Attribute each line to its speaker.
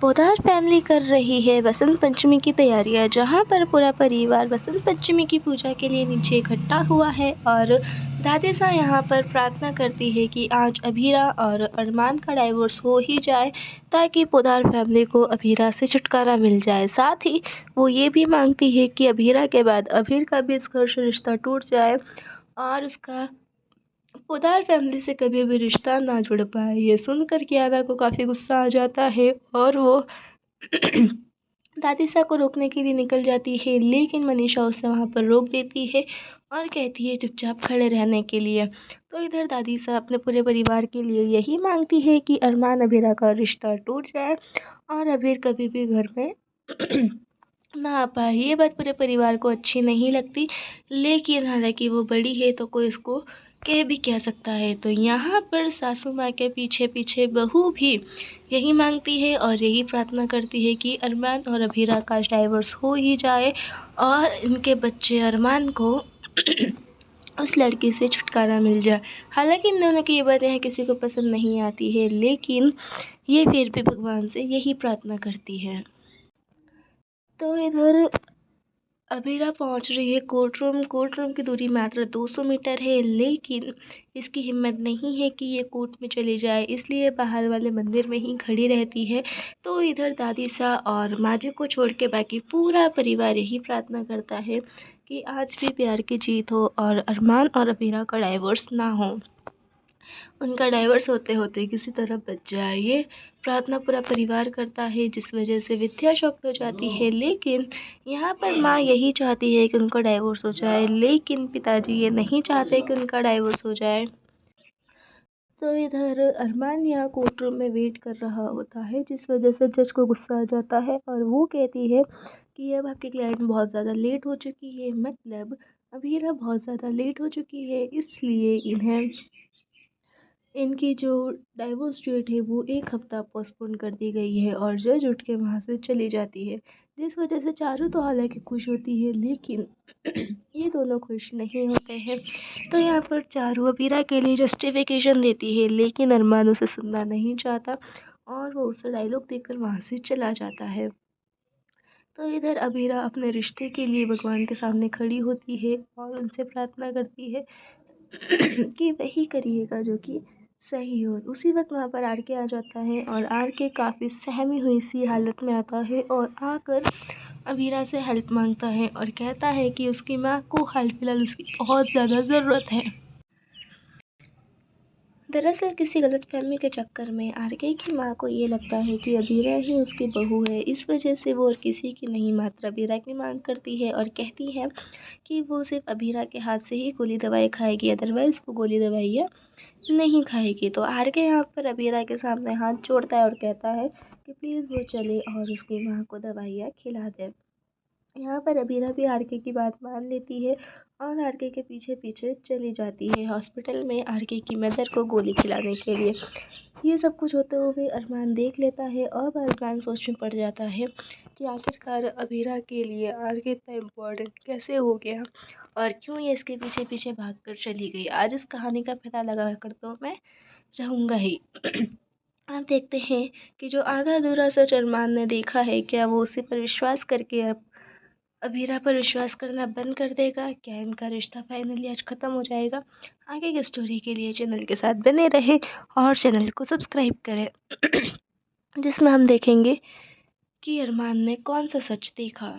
Speaker 1: Poddar family कर रही है वसंत पंचमी की तैयारियां, जहां पर पूरा परिवार वसंत पंचमी की पूजा के लिए नीचे इकट्ठा हुआ है। और दादी सा यहां पर प्रार्थना करती है कि आज अभीरा और अरमान का डाइवोर्स हो ही जाए, ताकि पोद्दार फैमिली को अभीरा से छुटकारा मिल जाए। साथ ही वो ये भी मांगती है कि अभीरा के बाद अभीर का भी इस घर से रिश्ता टूट जाए और उसका पोद्दार फैमिली से कभी भी रिश्ता ना जुड़ पाए। ये सुनकर कियारा को काफ़ी गुस्सा आ जाता है और वो दादी सा को रोकने के लिए निकल जाती है, लेकिन मनीषा उसे वहाँ पर रोक देती है और कहती है चुपचाप खड़े रहने के लिए। तो इधर दादी सा अपने पूरे परिवार के लिए यही मांगती है कि अरमान अभीरा का रिश्ता टूट जाए और अभीर कभी भी घर में ना आ पाए। ये बात पूरे परिवार को अच्छी नहीं लगती, लेकिन हालांकि वो बड़ी है तो कोई उसको कह भी क्या सकता है। तो यहाँ पर सासू माँ के पीछे पीछे बहू भी यही मांगती है और यही प्रार्थना करती है कि अरमान और अभीरा का डाइवोर्स हो ही जाए और इनके बच्चे अरमान को उस लड़की से छुटकारा मिल जाए। हालांकि इन दोनों की ये बातें किसी को पसंद नहीं आती है, लेकिन ये फिर भी भगवान से यही प्रार्थना करती है। तो इधर अभीरा पहुंच रही है कोर्ट रूम की दूरी मात्र 200 मीटर है, लेकिन इसकी हिम्मत नहीं है कि ये कोर्ट में चली जाए, इसलिए बाहर वाले मंदिर में ही खड़ी रहती है। तो इधर दादी सा और माँ को छोड़ के बाकी पूरा परिवार यही प्रार्थना करता है कि आज भी प्यार की जीत हो और अरमान और अभीरा का डाइवोर्स ना हो, उनका डाइवोर्स होते होते किसी तरह बच जाए। ये प्रार्थना पूरा परिवार करता है, जिस वजह से विद्या शॉक्ड हो जाती है। लेकिन यहाँ पर माँ यही चाहती है कि उनका डाइवोर्स हो जाए, लेकिन पिताजी ये नहीं चाहते कि उनका डाइवोर्स हो जाए। तो इधर अरमान यहाँ कोर्ट रूम में वेट कर रहा होता है, जिस वजह से जज को गुस्सा आ जाता है और वो कहती है कि अब आपकी क्लाइंट बहुत ज़्यादा लेट हो चुकी है, मतलब अभीरा बहुत ज़्यादा लेट हो चुकी है, इसलिए इन्हें इनकी जो डाइवोर्स डेट है वो 1 हफ्ता पोस्टपोन कर दी गई है। और जज उठ के वहाँ से चली जाती है, जिस वजह से चारू तो हालांकि खुश होती है, लेकिन ये दोनों खुश नहीं होते हैं। तो यहाँ पर चारू अबीरा के लिए जस्टिफिकेशन देती है, लेकिन अरमान उसे सुनना नहीं चाहता और वो उसे डायलॉग देकर वहाँ से चला जाता है। तो इधर अबीरा अपने रिश्ते के लिए भगवान के सामने खड़ी होती है और उनसे प्रार्थना करती है कि वही करिएगा जो कि सही हो। उसी वक्त वहाँ पर आर के आ जाता है और आर के काफ़ी सहमी हुई सी हालत में आता है और आकर अबीरा से हेल्प मांगता है और कहता है कि उसकी माँ को हाल फिलहाल उसकी बहुत ज़्यादा ज़रूरत है। दरअसल किसी गलतफहमी के चक्कर में आरके की माँ को ये लगता है कि अबीरा ही उसकी बहू है। इस वजह से वो और किसी की नहीं मात्र अबीरा की मांग करती है और कहती है कि वो सिर्फ अबीरा के हाथ से ही गोली दवाई खाएगी, अदरवाइज़ वो गोली दवाइयाँ नहीं खाएगी। तो आरके यहाँ पर अबीरा के सामने हाथ जोड़ता है और कहता है कि प्लीज़ वो चले और उसकी माँ को दवाइयाँ खिला दे। यहाँ पर अबीरा भी आरके की बात मान लेती है और आरके के पीछे पीछे चली जाती है हॉस्पिटल में आरके की मदर को गोली खिलाने के लिए। ये सब कुछ होते हुए अरमान देख लेता है और अरमान सोच में पड़ जाता है कि आखिरकार अबीरा के लिए आरके इतना इम्पोर्टेंट कैसे हो गया और क्यों ये इसके पीछे पीछे भाग कर चली गई। आज इस कहानी का पता लगा कर तो मैं रहूँगा ही। आप देखते हैं कि जो आधा अधूरा सच अरमान ने देखा है, क्या वो उसी पर विश्वास करके अब अभीरा पर विश्वास करना बंद कर देगा? क्या इनका रिश्ता फाइनली आज ख़त्म हो जाएगा? आगे की स्टोरी के लिए चैनल के साथ बने रहें और चैनल को सब्सक्राइब करें जिसमें हम देखेंगे कि अरमान ने कौन सा सच देखा।